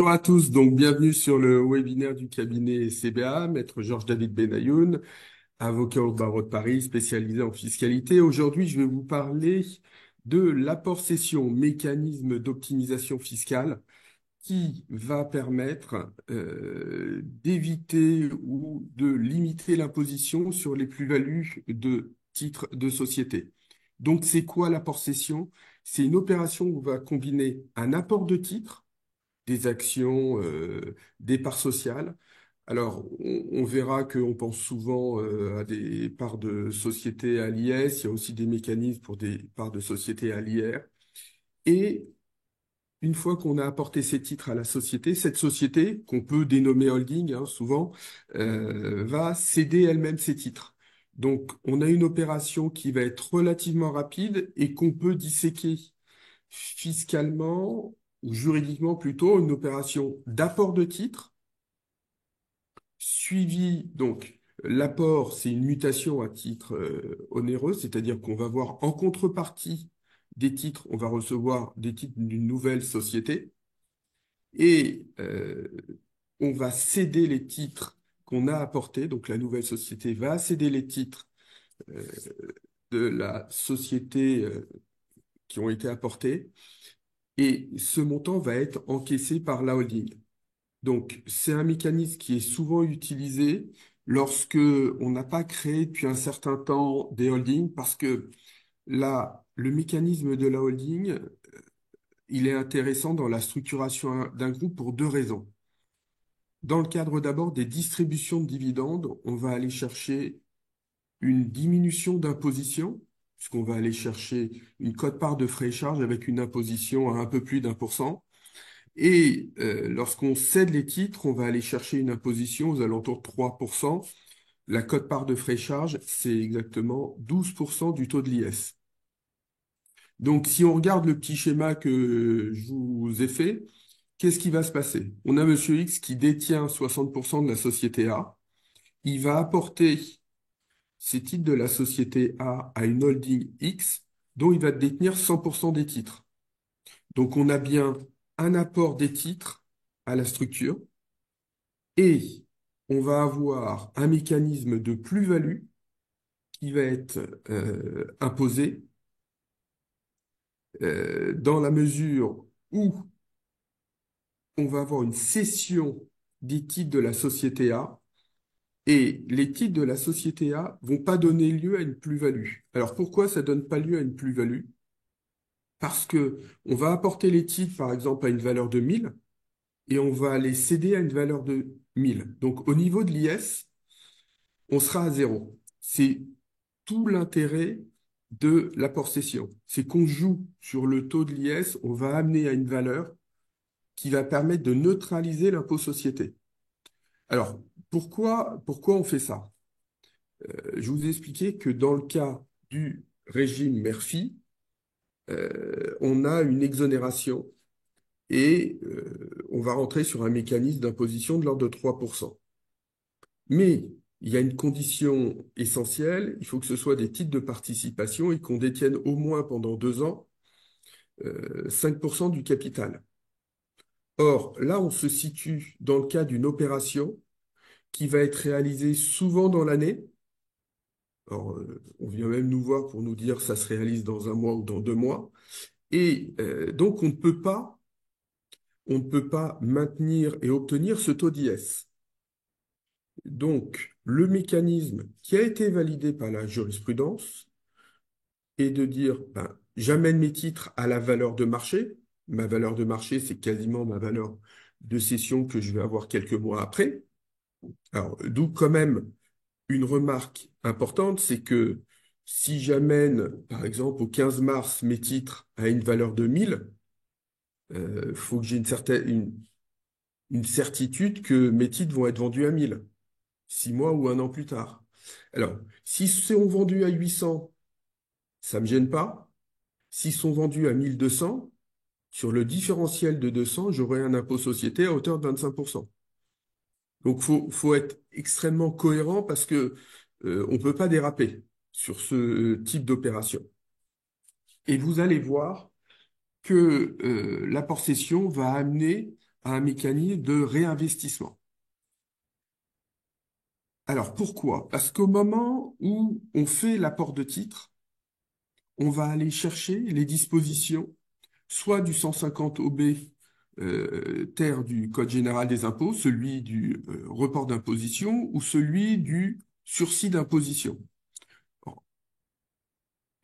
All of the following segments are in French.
Bonjour à tous, donc bienvenue sur le webinaire du cabinet CBA, Maître Georges-David Benayoun, avocat au barreau de Paris, spécialisé en fiscalité. Aujourd'hui, je vais vous parler de l'apport-cession, mécanisme d'optimisation fiscale qui va permettre d'éviter ou de limiter l'imposition sur les plus-values de titres de société. Donc, c'est quoi l'apport-cession? C'est une opération où on va combiner un apport de titres, des actions, des parts sociales. Alors, on verra qu'on pense souvent à des parts de société à l'IS, il y a aussi des mécanismes pour des parts de société à l'IR. Et une fois qu'on a apporté ces titres à la société, cette société, qu'on peut dénommer holding, hein, souvent, va céder elle-même ses titres. Donc, on a une opération qui va être relativement rapide et qu'on peut disséquer fiscalement ou juridiquement plutôt une opération d'apport de titres suivi, donc l'apport, c'est une mutation à titre onéreux, c'est-à-dire qu'on va voir en contrepartie des titres, on va recevoir des titres d'une nouvelle société et on va céder les titres qu'on a apportés, donc la nouvelle société va céder les titres euh, de la société qui ont été apportés et ce montant va être encaissé par la holding. Donc, c'est un mécanisme qui est souvent utilisé lorsque on n'a pas créé depuis un certain temps des holdings, parce que là, le mécanisme de la holding, il est intéressant dans la structuration d'un groupe pour deux raisons. Dans le cadre d'abord des distributions de dividendes, on va aller chercher une diminution d'imposition, puisqu'on va aller chercher une quote-part de frais et charges avec une imposition à un peu plus d'1%. Et lorsqu'on cède les titres, on va aller chercher une imposition aux alentours de 3%. La quote-part de frais charges, c'est exactement 12% du taux de l'IS. Donc, si on regarde le petit schéma que je vous ai fait, qu'est-ce qui va se passer? On a Monsieur X qui détient 60% de la société A. Il va apporter ces titres de la société A à une holding X dont il va détenir 100% des titres. Donc, on a bien un apport des titres à la structure. Et on va avoir un mécanisme de plus-value qui va être imposé dans la mesure où on va avoir une cession des titres de la société A et les titres de la société A vont pas donner lieu à une plus-value. Alors pourquoi ça donne pas lieu à une plus-value? Parce que on va apporter les titres, par exemple, à une valeur de 1000 et on va les céder à une valeur de 1000. Donc au niveau de l'IS, on sera à zéro. C'est tout l'intérêt de l'apport-cession. C'est qu'on joue sur le taux de l'IS, on va amener à une valeur qui va permettre de neutraliser l'impôt société. Alors, pourquoi on fait ça? Je vous ai expliqué que dans le cas du régime Murphy, on a une exonération et on va rentrer sur un mécanisme d'imposition de l'ordre de 3%. Mais il y a une condition essentielle, il faut que ce soit des titres de participation et qu'on détienne au moins pendant 2 ans 5% du capital. Or, là, on se situe dans le cas d'une opération qui va être réalisée souvent dans l'année. Alors, on vient même nous voir pour nous dire ça se réalise dans un mois ou dans 2 mois. Et donc, on ne peut pas maintenir et obtenir ce taux d'IS. Donc, le mécanisme qui a été validé par la jurisprudence est de dire, ben, j'amène mes titres à la valeur de marché. Ma valeur de marché, c'est quasiment ma valeur de cession que je vais avoir quelques mois après. Alors, d'où quand même une remarque importante, c'est que si j'amène, par exemple, au 15 mars, mes titres à une valeur de 1000, il faut que j'ai une certitude que mes titres vont être vendus à 1000, 6 mois ou un an plus tard. Alors, s'ils sont vendus à 800, ça ne me gêne pas. S'ils sont vendus à 1200, sur le différentiel de 200, j'aurai un impôt société à hauteur de 25%. Donc, faut être extrêmement cohérent parce que on ne peut pas déraper sur ce type d'opération. Et vous allez voir que l'apport-cession va amener à un mécanisme de réinvestissement. Alors pourquoi? Parce qu'au moment où on fait l'apport de titres, on va aller chercher les dispositions, soit du 150 OB terre du Code général des impôts, celui du report d'imposition, ou celui du sursis d'imposition. Alors,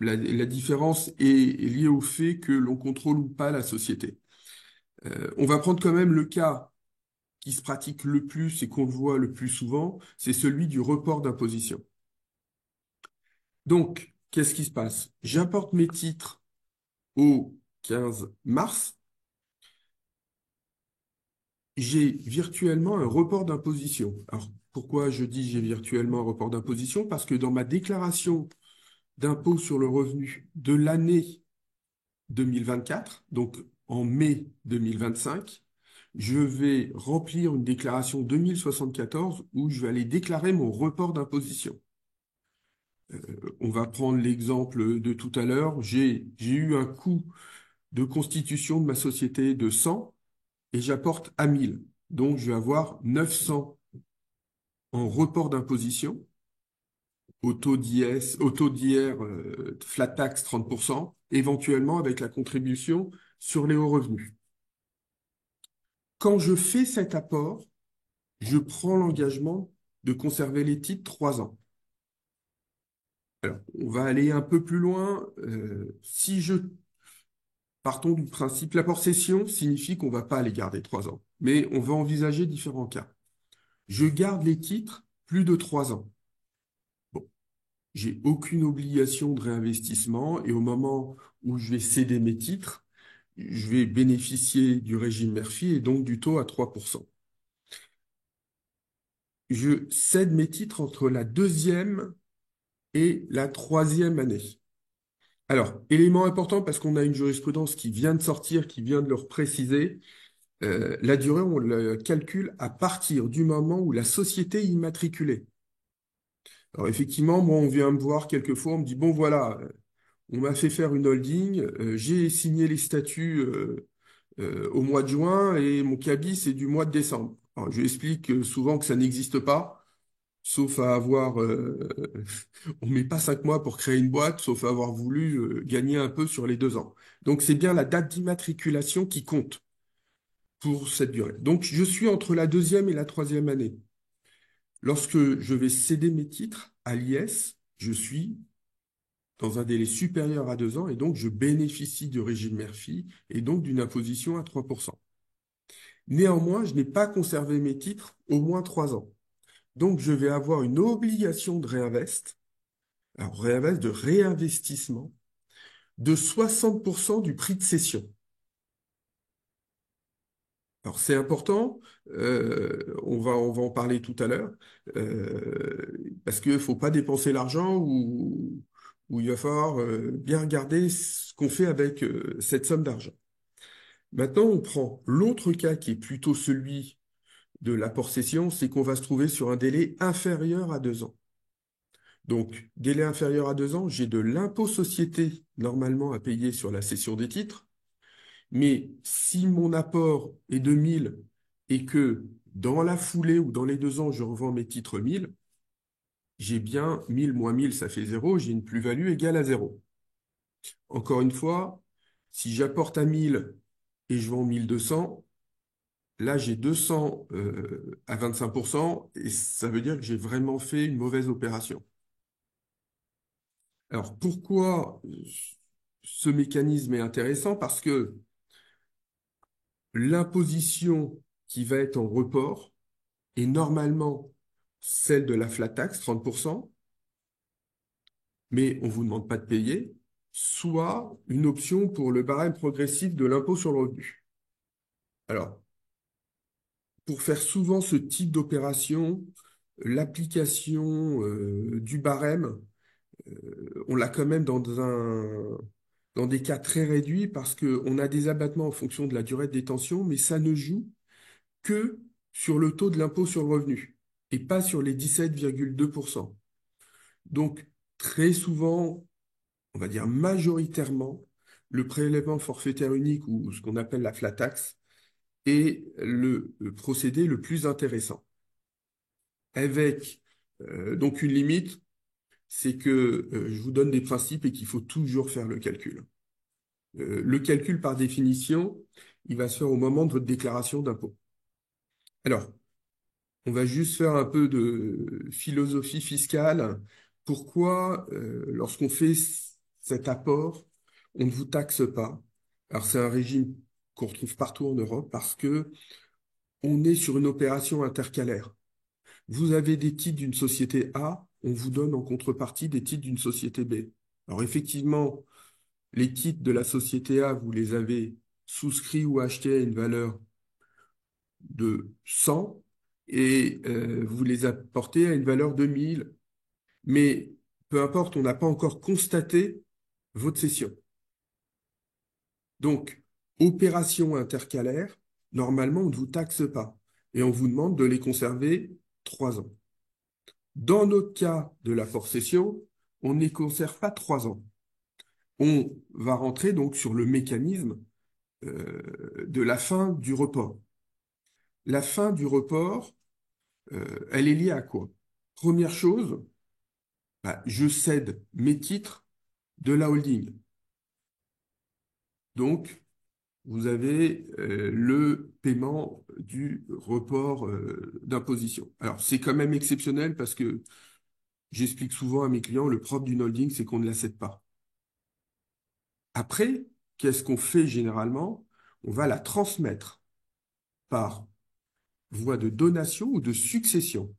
la différence est liée au fait que l'on contrôle ou pas la société. On va prendre quand même le cas qui se pratique le plus et qu'on voit le plus souvent, c'est celui du report d'imposition. Donc, qu'est-ce qui se passe? J'importe mes titres au 15 mars, j'ai virtuellement un report d'imposition. Alors, pourquoi je dis j'ai virtuellement un report d'imposition? Parce que dans ma déclaration d'impôt sur le revenu de l'année 2024, donc en mai 2025, je vais remplir une déclaration 2074 où je vais aller déclarer mon report d'imposition. On va prendre l'exemple de tout à l'heure. J'ai eu un coût de constitution de ma société de 100 et j'apporte à 1000. Donc, je vais avoir 900 en report d'imposition, au taux d'IS, au taux d'IR, flat tax 30%, éventuellement avec la contribution sur les hauts revenus. Quand je fais cet apport, je prends l'engagement de conserver les titres 3 ans. Alors, on va aller un peu plus loin. Si je Partons du principe, l'apport cession signifie qu'on ne va pas les garder 3 ans, mais on va envisager différents cas. Je garde les titres plus de 3 ans. Bon, j'ai aucune obligation de réinvestissement et au moment où je vais céder mes titres, je vais bénéficier du régime Murphy et donc du taux à 3%. Je cède mes titres entre la deuxième et la troisième année. Alors, élément important parce qu'on a une jurisprudence qui vient de sortir, qui vient de le préciser. La durée, on le calcule à partir du moment où la société est immatriculée. Alors effectivement, moi, on vient me voir quelquefois, on me dit, bon voilà, on m'a fait faire une holding, j'ai signé les statuts au mois de juin et mon cabis, c'est du mois de décembre. Alors, je explique souvent que ça n'existe pas, sauf à avoir... on met pas 5 mois pour créer une boîte, sauf à avoir voulu gagner un peu sur les 2 ans. Donc c'est bien la date d'immatriculation qui compte pour cette durée. Donc, je suis entre la deuxième et la troisième année. Lorsque je vais céder mes titres à l'IS, je suis dans un délai supérieur à 2 ans et donc je bénéficie du régime Murphy et donc d'une imposition à 3%. Néanmoins, je n'ai pas conservé mes titres au moins 3 ans. Donc, je vais avoir une obligation de réinvest, alors réinvest de réinvestissement de 60% du prix de cession. Alors c'est important, on va en parler tout à l'heure, parce qu'il ne faut pas dépenser l'argent où il va falloir bien regarder ce qu'on fait avec cette somme d'argent. Maintenant, on prend l'autre cas qui est plutôt celui de l'apport-cession, c'est qu'on va se trouver sur un délai inférieur à 2 ans. Donc, délai inférieur à 2 ans, j'ai de l'impôt société normalement à payer sur la cession des titres. Mais si mon apport est de 1000 et que dans la foulée ou dans les 2 ans, je revends mes titres 1000, j'ai bien 1000 moins 1000, ça fait 0, j'ai une plus-value égale à 0. Encore une fois, si j'apporte à 1000 et je vends 1200, là j'ai 200 à 25% et ça veut dire que j'ai vraiment fait une mauvaise opération. Alors pourquoi ce mécanisme est intéressant? Parce que l'imposition qui va être en report, et normalement celle de la flat tax, 30%, mais on ne vous demande pas de payer, soit une option pour le barème progressif de l'impôt sur le revenu. Alors, pour faire souvent ce type d'opération, l'application du barème, on l'a quand même dans des cas très réduits parce qu'on a des abattements en fonction de la durée de détention, mais ça ne joue que sur le taux de l'impôt sur le revenu et pas sur les 17,2%. Donc, très souvent, on va dire majoritairement, le prélèvement forfaitaire unique ou ce qu'on appelle la flat tax est le procédé le plus intéressant. Avec donc une limite, c'est que je vous donne des principes et qu'il faut toujours faire le calcul. Le calcul, par définition, il va se faire au moment de votre déclaration d'impôt. Alors, on va juste faire un peu de philosophie fiscale. Pourquoi, lorsqu'on fait cet apport, on ne vous taxe pas? Alors, c'est un régime qu'on retrouve partout en Europe parce que on est sur une opération intercalaire. Vous avez des titres d'une société A, on vous donne en contrepartie des titres d'une société B. Alors, effectivement, les titres de la société A, vous les avez souscrits ou achetés à une valeur de 100 et vous les apportez à une valeur de 1000. Mais peu importe, on n'a pas encore constaté votre cession. Donc, opération intercalaire, normalement, on ne vous taxe pas et on vous demande de les conserver 3 ans. Dans notre cas de l'apport-cession, on ne les conserve pas 3 ans. On va rentrer donc sur le mécanisme de la fin du report. La fin du report, elle est liée à quoi? Première chose, bah, je cède mes titres de la holding. Donc, vous avez le paiement du report d'imposition. Alors, c'est quand même exceptionnel parce que j'explique souvent à mes clients, le propre d'une holding, c'est qu'on ne la cède pas. Après, qu'est-ce qu'on fait généralement? On va la transmettre par voie de donation ou de succession.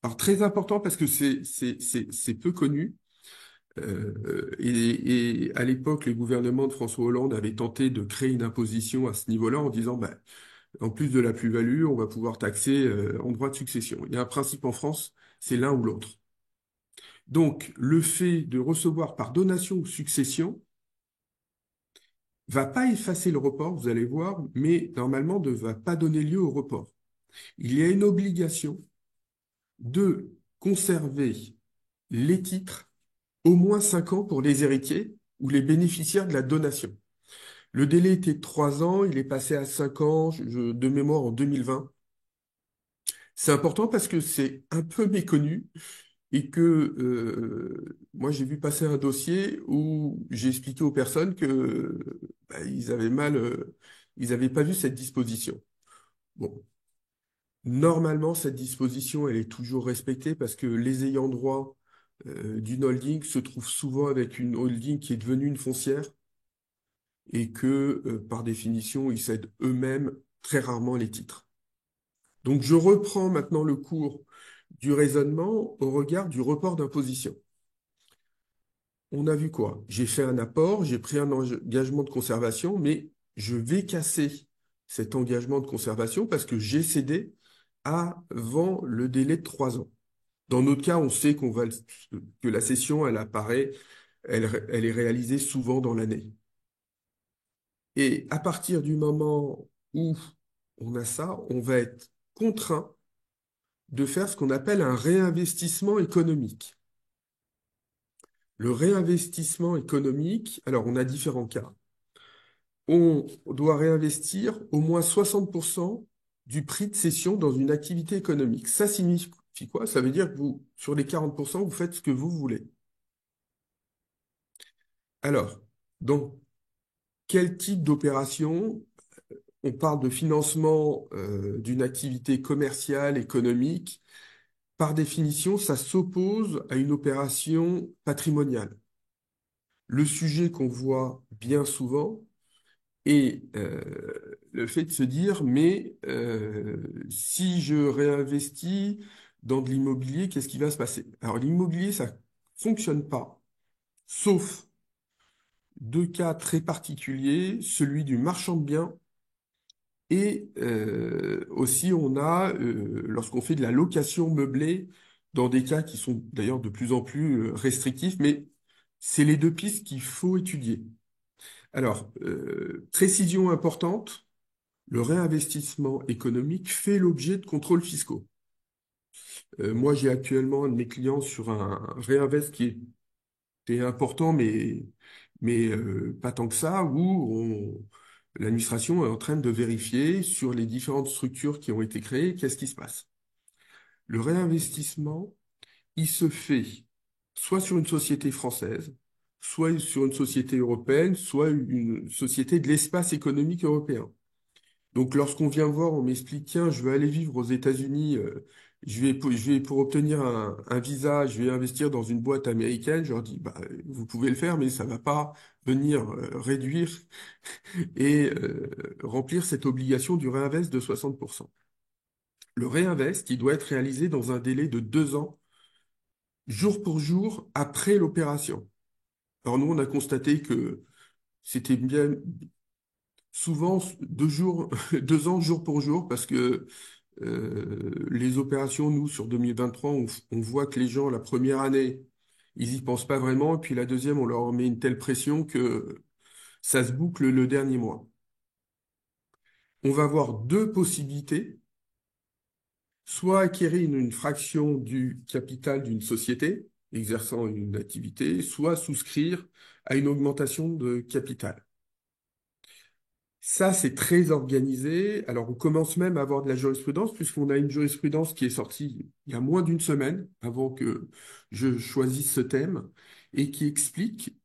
Alors, très important parce que c'est peu connu. Et à l'époque, les gouvernements de François Hollande avaient tenté de créer une imposition à ce niveau-là en disant, bah, en plus de la plus-value, on va pouvoir taxer en droit de succession. Il y a un principe en France, c'est l'un ou l'autre. Donc, le fait de recevoir par donation ou succession va pas effacer le report, vous allez voir, mais normalement ne va pas donner lieu au report. Il y a une obligation de conserver les titres au moins 5 ans pour les héritiers ou les bénéficiaires de la donation. Le délai était de 3 ans, il est passé à 5 ans, de mémoire en 2020. C'est important parce que c'est un peu méconnu et que moi j'ai vu passer un dossier où j'ai expliqué aux personnes que bah, ils avaient mal, ils n'avaient pas vu cette disposition. Bon, normalement cette disposition elle est toujours respectée parce que les ayants droit d'une holding se trouvent souvent avec une holding qui est devenue une foncière et que par définition ils cèdent eux-mêmes très rarement les titres. Donc je reprends maintenant le cours du raisonnement au regard du report d'imposition. On a vu quoi? J'ai fait un apport, j'ai pris un engagement de conservation, mais je vais casser cet engagement de conservation parce que j'ai cédé avant le délai de 3 ans. Dans notre cas, on sait que la cession, elle apparaît, elle est réalisée souvent dans l'année. Et à partir du moment où on a ça, on va être contraint de faire ce qu'on appelle un réinvestissement économique. Le réinvestissement économique, alors on a différents cas. On doit réinvestir au moins 60% du prix de cession dans une activité économique. Ça signifie quoi? Ça veut dire que vous, sur les 40%, vous faites ce que vous voulez. Alors, dans quel type d'opération? On parle de financement d'une activité commerciale, économique. Par définition, ça s'oppose à une opération patrimoniale. Le sujet qu'on voit bien souvent est le fait de se dire, mais si je réinvestis dans de l'immobilier, qu'est-ce qui va se passer? Alors l'immobilier, ça fonctionne pas, sauf deux cas très particuliers, celui du marchand de biens et aussi on a, lorsqu'on fait de la location meublée, dans des cas qui sont d'ailleurs de plus en plus restrictifs, mais c'est les deux pistes qu'il faut étudier. Alors, précision importante, le réinvestissement économique fait l'objet de contrôles fiscaux. Moi, j'ai actuellement un de mes clients sur un réinvest qui était important, mais pas tant que ça, où L'administration est en train de vérifier sur les différentes structures qui ont été créées, qu'est-ce qui se passe. Le réinvestissement, il se fait soit sur une société française, soit sur une société européenne, soit une société de l'espace économique européen. Donc, lorsqu'on vient me voir, on m'explique, tiens, je veux aller vivre aux États-Unis, je vais pour obtenir un visa, je vais investir dans une boîte américaine. Je leur dis, bah, vous pouvez le faire, mais ça va pas venir réduire et remplir cette obligation du réinvest de 60%. Le réinvest, il doit être réalisé dans un délai de 2 ans, jour pour jour, après l'opération. Alors nous, on a constaté que c'était bien souvent 2 jours, 2 ans jour pour jour, parce que les opérations, nous, sur 2023, on voit que les gens, la première année, ils y pensent pas vraiment, et puis la deuxième, on leur met une telle pression que ça se boucle le dernier mois. On va avoir deux possibilités, soit acquérir une fraction du capital d'une société exerçant une activité, soit souscrire à une augmentation de capital. Ça, c'est très organisé. Alors, on commence même à avoir de la jurisprudence, puisqu'on a une jurisprudence qui est sortie il y a moins d'une semaine, avant que je choisisse ce thème, et qui explique,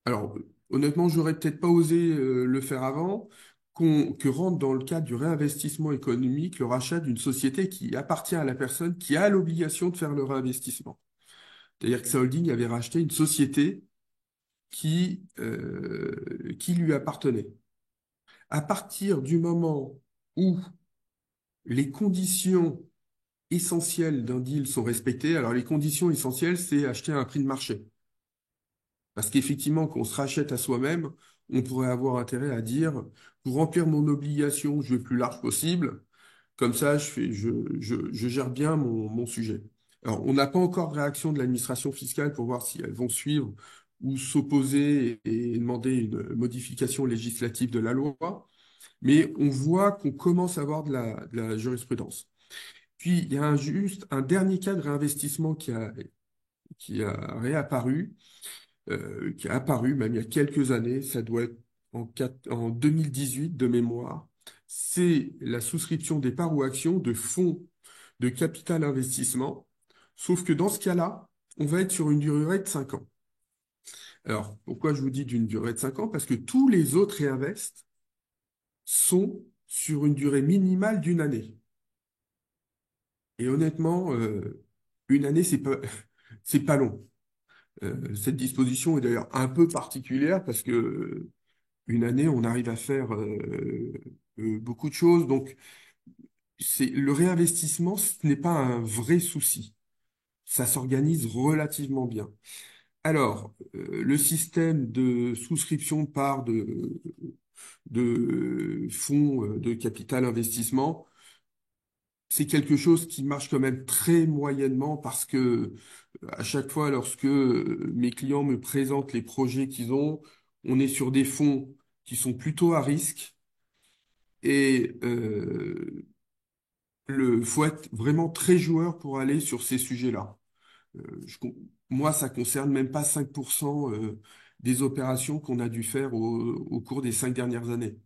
alors, honnêtement, j'aurais peut-être pas osé le faire avant, que rentre dans le cadre du réinvestissement économique le rachat d'une société qui appartient à la personne qui a l'obligation de faire le réinvestissement. C'est-à-dire que sa holding avait racheté une société qui lui appartenait. À partir du moment où les conditions essentielles d'un deal sont respectées, alors les conditions essentielles, c'est acheter à un prix de marché. Parce qu'effectivement, quand on se rachète à soi-même, on pourrait avoir intérêt à dire, pour remplir mon obligation, je vais le plus large possible, comme ça, je gère bien mon sujet. Alors, on n'a pas encore de réaction de l'administration fiscale pour voir si elles vont suivre ou s'opposer et demander une modification législative de la loi. Mais on voit qu'on commence à avoir de la jurisprudence. Puis, il y a juste un dernier cas de réinvestissement qui a réapparu, qui a apparu même il y a quelques années, ça doit être en 2018 de mémoire. C'est la souscription des parts ou actions de fonds de capital investissement. Sauf que dans ce cas-là, on va être sur une durée de 5 ans. Alors, pourquoi je vous dis d'une durée de 5 ans? Parce que tous les autres réinvestent sont sur une durée minimale d'une année. Et honnêtement, une année, c'est pas long. Cette disposition est d'ailleurs un peu particulière parce que une année, on arrive à faire beaucoup de choses. Donc, le réinvestissement, ce n'est pas un vrai souci. Ça s'organise relativement bien. Alors, le système de souscription de parts de fonds de capital investissement, c'est quelque chose qui marche quand même très moyennement parce que à chaque fois, lorsque mes clients me présentent les projets qu'ils ont, on est sur des fonds qui sont plutôt à risque et faut être vraiment très joueur pour aller sur ces sujets-là. Moi, ça concerne même pas 5% des opérations qu'on a dû faire au cours des 5 dernières années.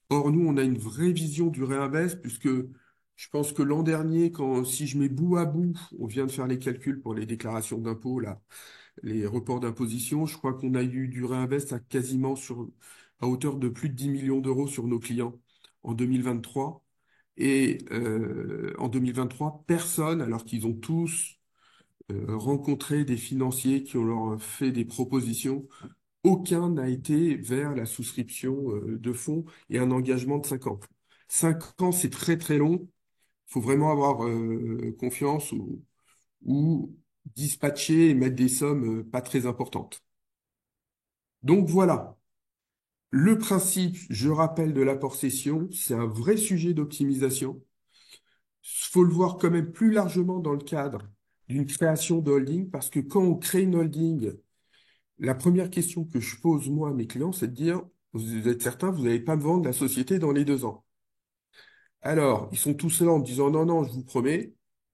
Or, nous, on a une vraie vision du réinvest, puisque je pense que l'an dernier, si je mets bout à bout, on vient de faire les calculs pour les déclarations d'impôts, là, les reports d'imposition, je crois qu'on a eu du réinvest à hauteur de plus de 10 millions d'euros sur nos clients en 2023. Et en 2023, personne, alors qu'ils ont tous rencontré des financiers qui ont leur fait des propositions, aucun n'a été vers la souscription de fonds et un engagement de 5 ans. 5 ans, c'est très très long. Il faut vraiment avoir confiance ou dispatcher et mettre des sommes pas très importantes. Donc voilà, le principe, je rappelle, de l'apport-cession, c'est un vrai sujet d'optimisation. Il faut le voir quand même plus largement dans le cadre d'une création de holding, parce que quand on crée une holding, la première question que je pose moi à mes clients, c'est de dire, vous êtes certain, vous n'allez pas me vendre la société dans les 2 ans. Alors, ils sont tous là en me disant, non, non, je vous promets.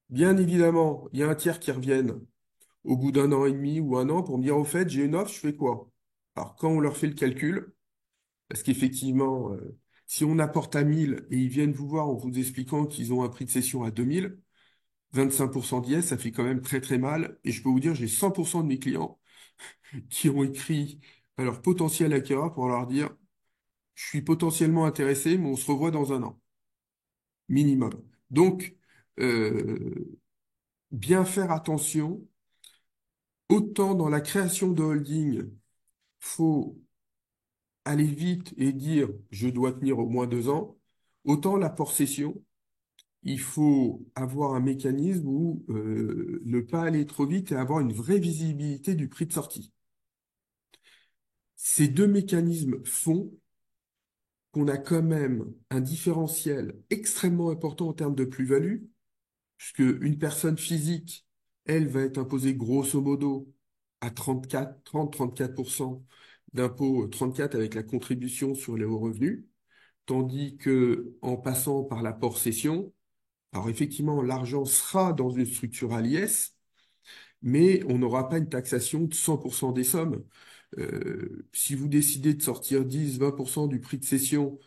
Bien évidemment, il y a un tiers qui reviennent au bout d'un an et demi ou un an pour me dire, au fait, j'ai une offre, je fais quoi? Alors, quand on leur fait le calcul, Parce qu'effectivement, si on apporte à 1000 et ils viennent vous voir en vous expliquant qu'ils ont un prix de cession à 2000, 25% d'IS, ça fait quand même très très mal. Et je peux vous dire, j'ai 100% de mes clients qui ont écrit à leur potentiel acquéreur pour leur dire, je suis potentiellement intéressé, mais on se revoit dans un an, minimum. Donc, euh, bien faire attention, autant dans la création de holding, faut aller vite et dire, je dois tenir au moins 2 ans, autant l'apport cession, il faut avoir un mécanisme où ne pas aller trop vite et avoir une vraie visibilité du prix de sortie. Ces deux mécanismes font qu'on a quand même un différentiel extrêmement important en termes de plus-value, puisque une personne physique, elle va être imposée grosso modo à 34, 30-34% d'impôt, 34 avec la contribution sur les hauts revenus, tandis que en passant par l'apport cession, alors effectivement, l'argent sera dans une structure à l'IS, mais on n'aura pas une taxation de 100% des sommes. Si vous décidez de sortir 10-20% du prix de cession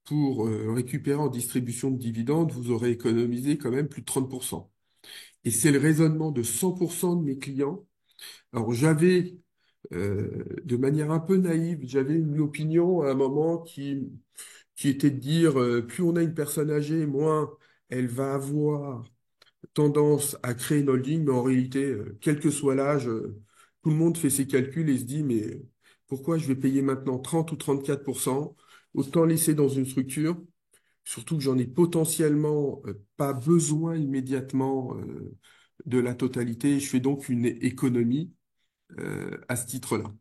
pour récupérer en distribution de dividendes, vous aurez économisé quand même plus de 30%. Et c'est le raisonnement de 100% de mes clients. Alors de manière un peu naïve, j'avais une opinion à un moment qui était de dire, plus on a une personne âgée, moins elle va avoir tendance à créer une holding, mais en réalité, quel que soit l'âge, tout le monde fait ses calculs et se dit, mais pourquoi je vais payer maintenant 30 ou 34%? Autant laisser dans une structure, surtout que j'en ai potentiellement pas besoin immédiatement de la totalité. Je fais donc une économie à ce titre-là.